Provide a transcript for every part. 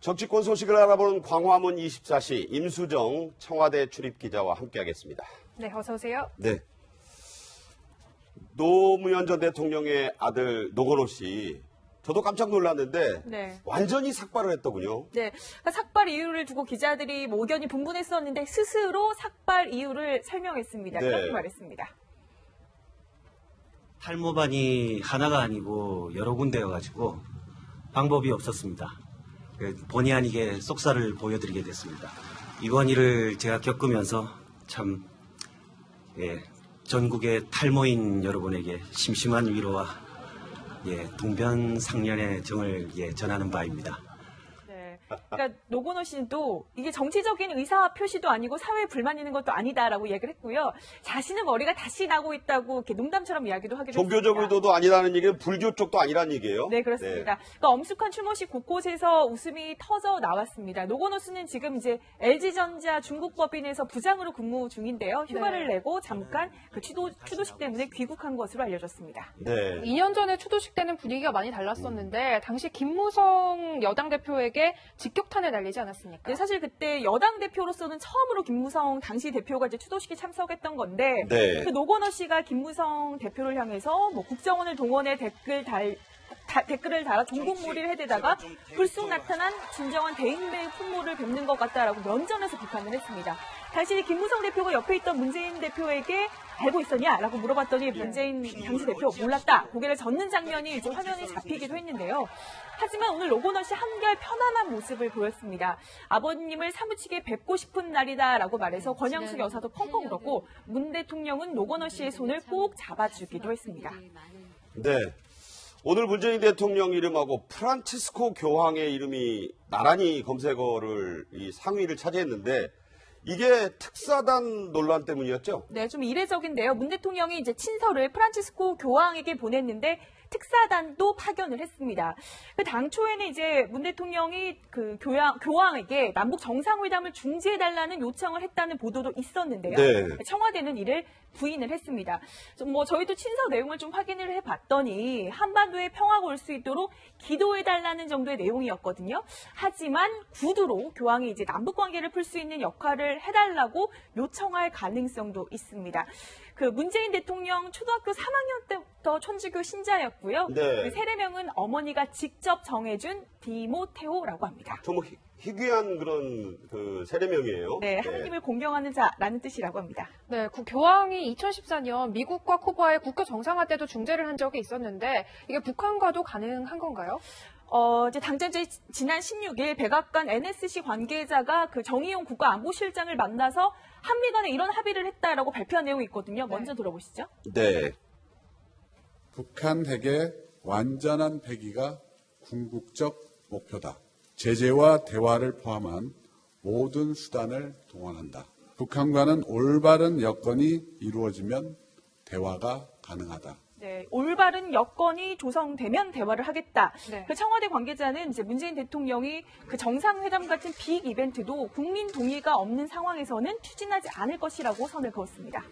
정치권 소식을 알아보는 광화문 24시 임수정 청와대 출입기자와 함께하겠습니다. 네, 어서 오세요. 네. 노무현 전 대통령의 아들 노건호 씨, 저도 깜짝 놀랐는데 네. 완전히 삭발을 했더군요. 네, 그러니까 삭발 이유를 두고 기자들이 의견이 분분했었는데 스스로 삭발 이유를 설명했습니다. 네. 이렇게 말했습니다. 탈모반이 하나가 아니고 여러 군데여가지고 방법이 없었습니다. 본의 아니게 속살을 보여드리게 됐습니다. 이번 일을 제가 겪으면서 참 전국의 탈모인 여러분에게 심심한 위로와 동변상련의 정을 전하는 바입니다. 네, 그러니까 노건호 씨도 이게 정치적인 의사 표시도 아니고 사회 불만 있는 것도 아니다라고 얘기를 했고요. 자신은 머리가 다시 나고 있다고 이렇게 농담처럼 이야기도 하기도 종교적 했습니다. 의도도 아니라는 얘기는 불교 쪽도 아니라는 얘기예요. 네, 그렇습니다. 그러니까 엄숙한 추모식 곳곳에서 웃음이 터져 나왔습니다. 노건호 씨는 지금 이제 LG전자 중국법인에서 부장으로 근무 중인데요. 휴가를 내고 잠깐 그 추도식 때문에 귀국한 것으로 알려졌습니다. 네. 2년 전에 추도식 때는 분위기가 많이 달랐었는데 당시 김무성 여당 대표에게 직격탄을 날리지 않았습니까? 네, 사실 그때 여당 대표로서는 처음으로 김무성 당시 대표가 이제 추도식에 참석했던 건데 네. 그 노건호 씨가 김무성 대표를 향해서 뭐 국정원을 동원해 댓글을 달아 종북몰이를 해대다가 불쑥 나타난 진정한 대인배의 풍모를 뵙는 것 같다라고 면전에서 비판을 했습니다. 당시 김무성 대표가 옆에 있던 문재인 대표에게 알고 있었냐라고 물어봤더니 문재인 당시 대표 몰랐다. 고개를 젓는 장면이 이제 화면에 잡히기도 했는데요. 하지만 오늘 노건호 씨 한결 편안한 모습을 보였습니다. 아버님을 사무치게 뵙고 싶은 날이다라고 말해서 권양숙 여사도 펑펑 울었고 문 대통령은 노건호 씨의 손을 꼭 잡아주기도 했습니다. 네. 오늘 문재인 대통령 이름하고 프란치스코 교황의 이름이 나란히 검색어를 이 상위를 차지했는데 이게 특사단 논란 때문이었죠? 네, 좀 이례적인데요. 문 대통령이 이제 친서를 프란치스코 교황에게 보냈는데 특사단도 파견을 했습니다. 그 당초에는 이제 문 대통령이 그 교황에게 남북 정상회담을 중지해달라는 요청을 했다는 보도도 있었는데요. 네. 청와대는 이를 부인을 했습니다. 저희도 친서 내용을 좀 확인을 해봤더니 한반도에 평화가 올 수 있도록 기도해달라는 정도의 내용이었거든요. 하지만 구두로 교황이 이제 남북 관계를 풀 수 있는 역할을 해달라고 요청할 가능성도 있습니다. 그 문재인 대통령 초등학교 3학년 때부터 천주교 신자였고요. 네. 그 세례명은 어머니가 직접 정해준 디모테오라고 합니다. 좀 희귀한 그런 그 세례명이에요. 네, 하느님을 공경하는 자라는 뜻이라고 합니다. 네, 교황이 2014년 미국과 쿠바의 국교 정상화 때도 중재를 한 적이 있었는데 이게 북한과도 가능한 건가요? 이제 당장 지난 16일 백악관 NSC 관계자가 그 정의용 국가안보실장을 만나서 한미 간에 이런 합의를 했다라고 발표한 내용이 있거든요. 먼저 들어보시죠. 네. 북한 핵의 완전한 폐기가 궁극적 목표다. 제재와 대화를 포함한 모든 수단을 동원한다. 북한과는 올바른 여건이 이루어지면 대화가 가능하다. 네, 올바른 여건이 조성되면 대화를 하겠다. 네. 그 청와대 관계자는 이제 문재인 대통령이 그 정상회담 같은 빅 이벤트도 국민 동의가 없는 상황에서는 추진하지 않을 것이라고 선을 그었습니다.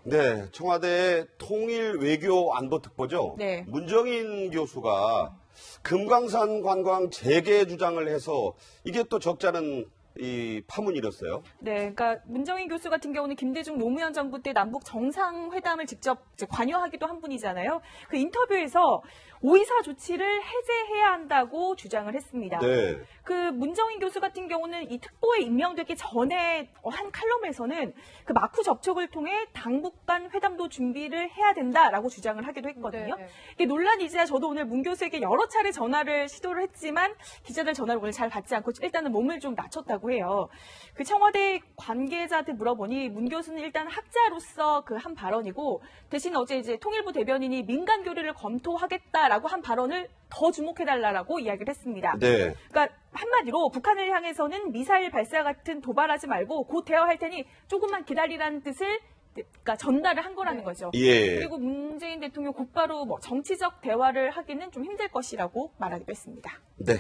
네, 청와대의 통일 외교 안보 특보죠. 네. 문정인 교수가 금강산 관광 재개 주장을 해서 이게 또 적잖은 이 파문이 일었어요. 네, 그러니까 문정인 교수 같은 경우는 김대중 노무현 정부 때 남북 정상회담을 직접 이제 관여하기도 한 분이잖아요. 그 인터뷰에서 오이사 조치를 해제해야 한다고 주장을 했습니다. 네. 그 문정인 교수 같은 경우는 이 특보에 임명되기 전에 한 칼럼에서는 그 마쿠 접촉을 통해 당북 간 회담도 준비를 해야 된다라고 주장을 하기도 했거든요. 네. 이게 논란이 이제야 저도 오늘 문 교수에게 여러 차례 전화를 시도를 했지만 기자들 전화를 오늘 잘 받지 않고 일단은 몸을 좀 낮췄다고 해요. 그 청와대 관계자한테 물어보니 문 교수는 일단 학자로서 그 한 발언이고 대신 어제 이제 통일부 대변인이 민간 교류를 검토하겠다라고 한 발언을 더 주목해달라고 이야기를 했습니다. 네. 그러니까 한마디로 북한을 향해서는 미사일 발사 같은 도발하지 말고 곧 대화할 테니 조금만 기다리라는 뜻을 그러니까 전달을 한 거라는 거죠. 예. 그리고 문재인 대통령 곧바로 정치적 대화를 하기는 좀 힘들 것이라고 말하기도 했습니다. 네.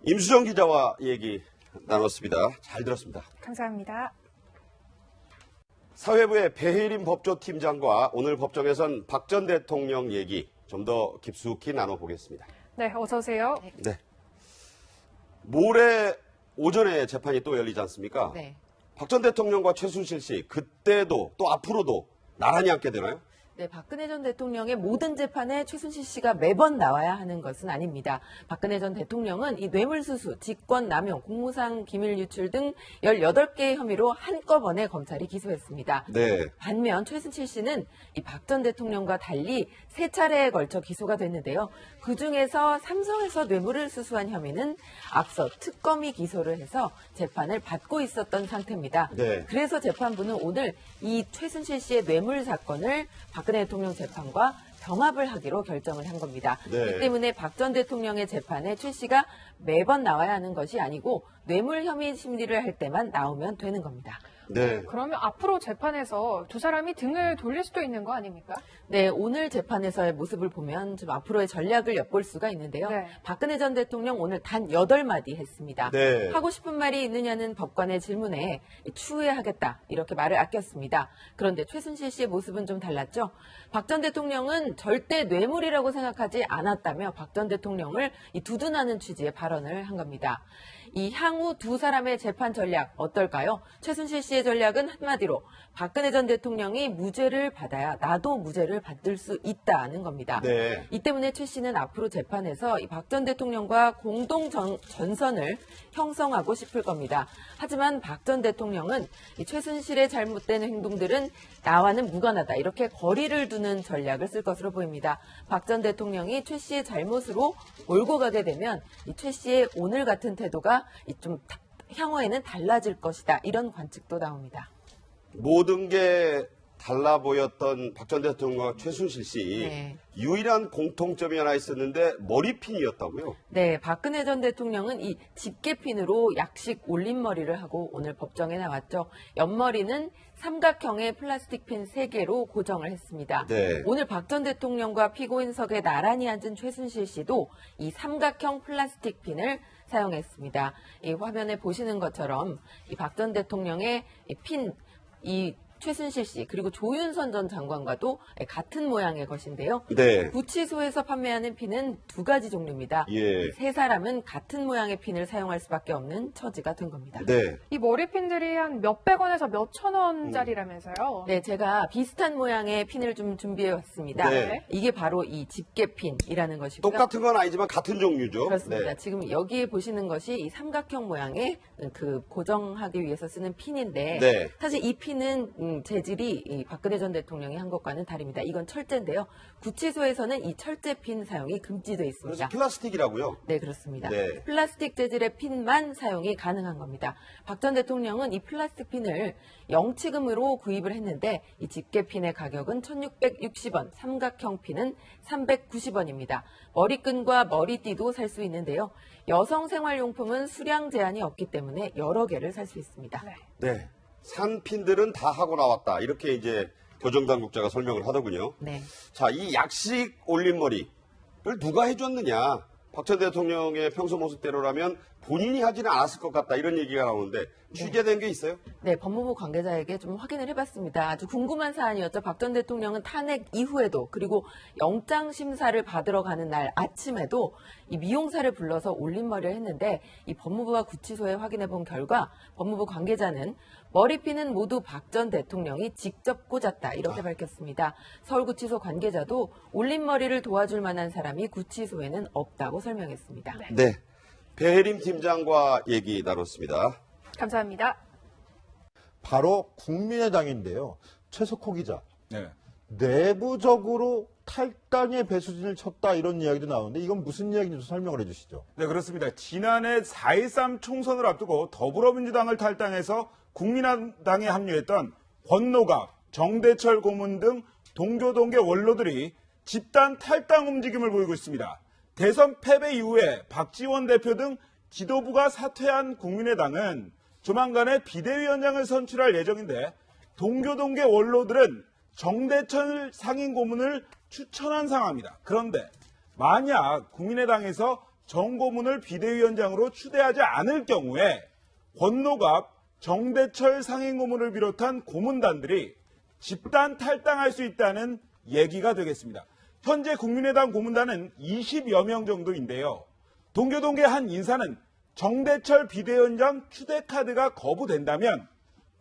임수정 기자와 얘기 나눴습니다. 잘 들었습니다. 감사합니다. 사회부의 배혜림 법조팀장과 오늘 법정에선 박 전 대통령 얘기 좀 더 깊숙이 나눠보겠습니다. 네, 어서 오세요. 네. 모레 오전에 재판이 또 열리지 않습니까? 네. 박 전 대통령과 최순실 씨 그때도 또 앞으로도 나란히 앉게 되나요? 네, 박근혜 전 대통령의 모든 재판에 최순실 씨가 매번 나와야 하는 것은 아닙니다. 박근혜 전 대통령은 이 뇌물수수, 직권남용, 공무상 기밀 유출 등 18개의 혐의로 한꺼번에 검찰이 기소했습니다. 네. 반면 최순실 씨는 이 박 전 대통령과 달리 3차례에 걸쳐 기소가 됐는데요. 그중에서 삼성에서 뇌물을 수수한 혐의는 앞서 특검이 기소를 해서 재판을 받고 있었던 상태입니다. 네. 그래서 재판부는 오늘 이 최순실 씨의 뇌물 사건을 박근혜 대통령 재판과 병합을 하기로 결정을 한 겁니다. 네. 이 때문에 박 전 대통령의 재판에 최 씨가 매번 나와야 하는 것이 아니고 뇌물 혐의 심리를 할 때만 나오면 되는 겁니다. 네. 그러면 앞으로 재판에서 두 사람이 등을 돌릴 수도 있는 거 아닙니까? 네, 오늘 재판에서의 모습을 보면 좀 앞으로의 전략을 엿볼 수가 있는데요. 네. 박근혜 전 대통령 오늘 단 8마디 했습니다. 네. 하고 싶은 말이 있느냐는 법관의 질문에 추후에 하겠다 이렇게 말을 아꼈습니다. 그런데 최순실 씨의 모습은 좀 달랐죠. 박 전 대통령은 절대 뇌물이라고 생각하지 않았다며 박 전 대통령을 이 두둔하는 취지의 발언을 한 겁니다. 이 향후 두 사람의 재판 전략 어떨까요? 최순실 씨의 전략은 한마디로 박근혜 전 대통령이 무죄를 받아야 나도 무죄를 받을 수 있다는 겁니다. 네. 이 때문에 최 씨는 앞으로 재판에서 이 박 전 대통령과 공동 전선을 형성하고 싶을 겁니다. 하지만 박 전 대통령은 이 최순실의 잘못된 행동들은 나와는 무관하다 이렇게 거리를 두는 전략을 쓸 것으로 보입니다. 박 전 대통령이 최 씨의 잘못으로 몰고 가게 되면 이 최 씨의 오늘 같은 태도가 좀 향후에는 달라질 것이다 이런 관측도 나옵니다. 모든 게 달라 보였던 박 전 대통령과 최순실 씨 네. 유일한 공통점이 하나 있었는데 머리핀이었다고요? 네, 박근혜 전 대통령은 이 집게핀으로 약식 올림머리를 하고 오늘 법정에 나왔죠. 옆머리는 삼각형의 플라스틱 핀 3개로 고정을 했습니다. 네. 오늘 박 전 대통령과 피고인석에 나란히 앉은 최순실 씨도 이 삼각형 플라스틱 핀을 사용했습니다. 이 화면에 보시는 것처럼 이 박 전 대통령의 이 최순실 씨 그리고 조윤선 전 장관과도 같은 모양의 것인데요. 네. 구치소에서 판매하는 핀은 2가지 종류입니다. 예. 세 사람은 같은 모양의 핀을 사용할 수밖에 없는 처지가 된 겁니다. 네. 이 머리핀들이 한 몇백 원에서 몇천 원짜리라면서요. 네, 제가 비슷한 모양의 핀을 좀 준비해 왔습니다. 네. 이게 바로 이 집게핀이라는 것이고요. 똑같은 건 아니지만 같은 종류죠. 그렇습니다. 네. 지금 여기에 보시는 것이 이 삼각형 모양의 그 고정하기 위해서 쓰는 핀인데 네. 사실 이 핀은 재질이 이 박근혜 전 대통령이 한 것과는 다릅니다. 이건 철제인데요. 구치소에서는 이 철제 핀 사용이 금지되어 그래서 있습니다. 플라스틱이라고요. 네, 그렇습니다. 네. 플라스틱 재질의 핀만 사용이 가능한 겁니다. 박 전 대통령은 이 플라스틱 핀을 영치금으로 구입을 했는데 이 집게핀의 가격은 1,660원, 삼각형 핀은 390원입니다. 머리끈과 머리띠도 살 수 있는데요. 여성 생활용품은 수량 제한이 없기 때문에 여러 개를 살 수 있습니다. 네. 네. 산 핀들은 다 하고 나왔다. 이렇게 이제 교정당국자가 설명을 하더군요. 네. 자, 이 약식 올림머리를 누가 해줬느냐. 박 전 대통령의 평소 모습대로라면 본인이 하지는 않았을 것 같다. 이런 얘기가 나오는데 취재된 게 있어요? 네, 법무부 관계자에게 좀 확인을 해봤습니다. 아주 궁금한 사안이었죠. 박 전 대통령은 탄핵 이후에도 그리고 영장 심사를 받으러 가는 날 아침에도 이 미용사를 불러서 올림머리를 했는데 이 법무부가 구치소에 확인해본 결과 법무부 관계자는 머리핀은 모두 박 전 대통령이 직접 꽂았다 이렇게 밝혔습니다. 서울구치소 관계자도 올림머리를 도와줄 만한 사람이 구치소에는 없다고 설명했습니다. 네. 배혜림 팀장과 얘기 나눴습니다. 감사합니다. 바로 국민의당인데요. 최석호 기자. 네. 내부적으로 탈당의 배수진을 쳤다 이런 이야기도 나오는데 이건 무슨 이야기인지 좀 설명을 해주시죠. 네, 그렇습니다. 지난해 4.13 총선을 앞두고 더불어민주당을 탈당해서 국민의당에 합류했던 권노갑, 정대철 고문 등 동교동계 원로들이 집단 탈당 움직임을 보이고 있습니다. 대선 패배 이후에 박지원 대표 등 지도부가 사퇴한 국민의당은 조만간에 비대위원장을 선출할 예정인데 동교동계 원로들은 정대철 상임 고문을 추천한 상황입니다. 그런데 만약 국민의당에서 정 고문을 비대위원장으로 추대하지 않을 경우에 권노갑, 정대철 상임 고문을 비롯한 고문단들이 집단 탈당할 수 있다는 얘기가 되겠습니다. 현재 국민의당 고문단은 20여 명 정도인데요. 동교동계 한 인사는 정대철 비대위원장 추대카드가 거부된다면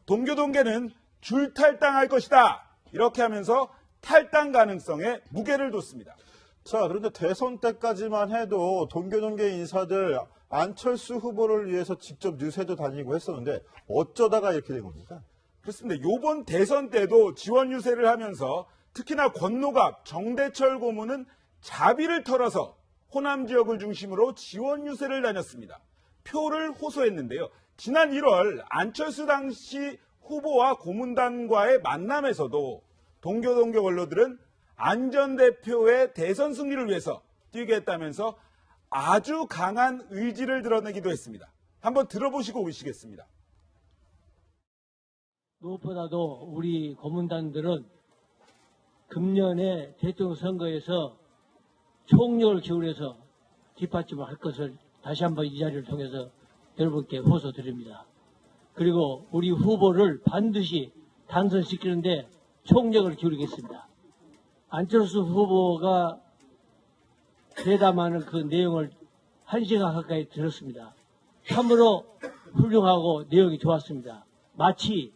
동교동계는 줄탈당할 것이다. 이렇게 하면서 탈당 가능성에 무게를 뒀습니다. 자, 그런데 대선 때까지만 해도 동교동계 인사들 안철수 후보를 위해서 직접 유세도 다니고 했었는데 어쩌다가 이렇게 된 겁니까? 그렇습니다. 이번 대선 때도 지원 유세를 하면서 특히나 권노갑, 정대철 고문은 자비를 털어서 호남 지역을 중심으로 지원 유세를 다녔습니다. 표를 호소했는데요. 지난 1월 안철수 당시 후보와 고문단과의 만남에서도 동교동계 원로들은 안 전 대표의 대선 승리를 위해서 뛰게 했다면서 아주 강한 의지를 드러내기도 했습니다. 한번 들어보시고 오시겠습니다. 무엇보다도 우리 고문단들은 금년에 대통령 선거에서 총력을 기울여서 뒷받침을 할 것을 다시 한번 이 자리를 통해서 여러분께 호소드립니다. 그리고 우리 후보를 반드시 당선시키는데 총력을 기울이겠습니다. 안철수 후보가 대담하는 그 내용을 1시간 가까이 들었습니다. 참으로 훌륭하고 내용이 좋았습니다. 마치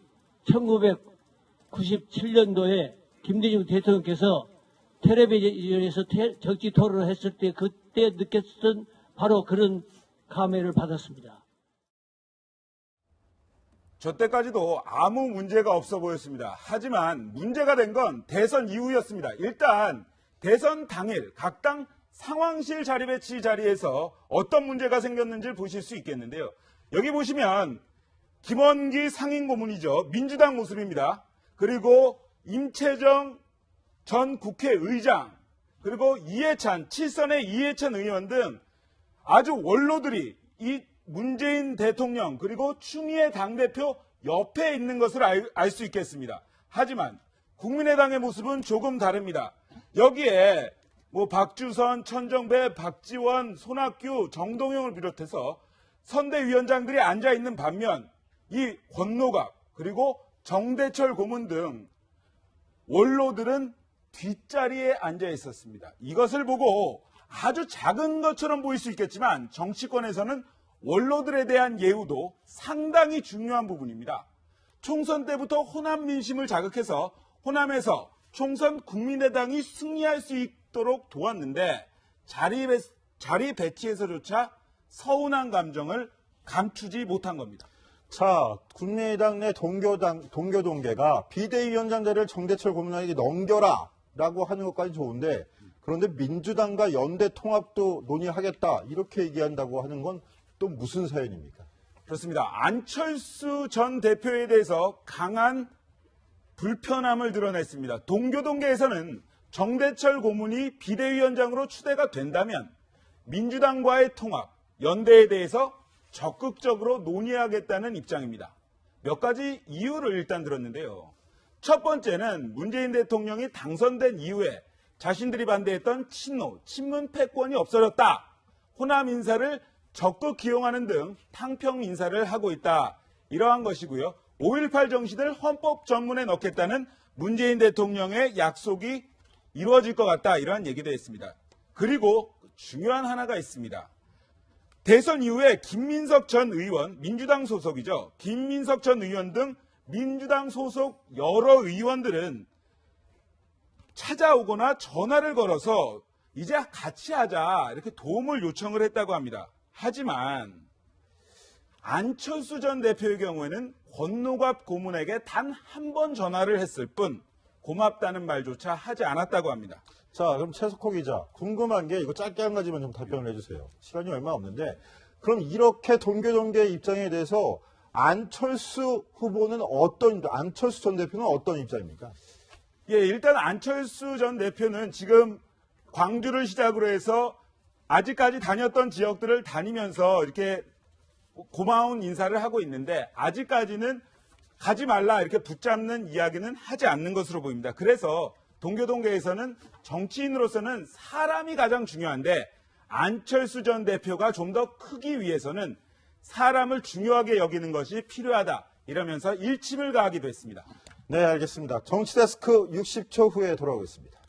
1997년도에 김대중 대통령께서 텔레비전에서 정치 토론을 했을 때 그때 느꼈던 바로 그런 감회를 받았습니다. 저 때까지도 아무 문제가 없어 보였습니다. 하지만 문제가 된 건 대선 이후였습니다. 일단 대선 당일 각 당 상황실 자리 배치 자리에서 어떤 문제가 생겼는지를 보실 수 있겠는데요. 여기 보시면 김원기 상임고문이죠. 민주당 모습입니다. 그리고 임채정 전 국회의장, 그리고 이해찬, 칠선의 이해찬 의원 등 아주 원로들이 이 문재인 대통령 그리고 추미애 당대표 옆에 있는 것을 알 수 있겠습니다. 하지만 국민의당의 모습은 조금 다릅니다. 여기에 박주선, 천정배, 박지원, 손학규, 정동영을 비롯해서 선대위원장들이 앉아있는 반면 이 권노갑 그리고 정대철 고문 등 원로들은 뒷자리에 앉아 있었습니다. 이것을 보고 아주 작은 것처럼 보일 수 있겠지만 정치권에서는 원로들에 대한 예우도 상당히 중요한 부분입니다. 총선 때부터 호남 민심을 자극해서 호남에서 총선 국민의당이 승리할 수 있도록 도왔는데 자리 배치에서조차 서운한 감정을 감추지 못한 겁니다. 자, 국민의당 내 동교동계가 비대위원장자를 정대철 고문에게 넘겨라 라고 하는 것까지 좋은데, 그런데 민주당과 연대 통합도 논의하겠다 이렇게 얘기한다고 하는 건 또 무슨 사연입니까? 그렇습니다. 안철수 전 대표에 대해서 강한 불편함을 드러냈습니다. 동교동계에서는 정대철 고문이 비대위원장으로 추대가 된다면 민주당과의 통합, 연대에 대해서 적극적으로 논의하겠다는 입장입니다. 몇 가지 이유를 일단 들었는데요. 첫 번째는 문재인 대통령이 당선된 이후에 자신들이 반대했던 친노, 친문 패권이 없어졌다. 호남 인사를 적극 기용하는 등 탕평 인사를 하고 있다. 이러한 것이고요. 5.18 정신을 헌법 전문에 넣겠다는 문재인 대통령의 약속이 이루어질 것 같다. 이러한 얘기도 했습니다. 그리고 중요한 하나가 있습니다. 대선 이후에 김민석 전 의원, 민주당 소속이죠. 김민석 전 의원 등 민주당 소속 여러 의원들은 찾아오거나 전화를 걸어서 이제 같이 하자 이렇게 도움을 요청을 했다고 합니다. 하지만 안철수 전 대표의 경우에는 권노갑 고문에게 단 한 번 전화를 했을 뿐 고맙다는 말조차 하지 않았다고 합니다. 자, 그럼 최석호 기자, 궁금한 게 이거 짧게 한 가지만 좀 답변을 해주세요. 시간이 얼마 없는데, 그럼 이렇게 동교동계 입장에 대해서 안철수 전 대표는 어떤 입장입니까? 예, 일단 안철수 전 대표는 지금 광주를 시작으로 해서 아직까지 다녔던 지역들을 다니면서 이렇게 고마운 인사를 하고 있는데 아직까지는 가지 말라 이렇게 붙잡는 이야기는 하지 않는 것으로 보입니다. 그래서 동교동계에서는 정치인으로서는 사람이 가장 중요한데 안철수 전 대표가 좀 더 크기 위해서는 사람을 중요하게 여기는 것이 필요하다. 이러면서 일침을 가하기도 했습니다. 네, 알겠습니다. 정치데스크 60초 후에 돌아오겠습니다.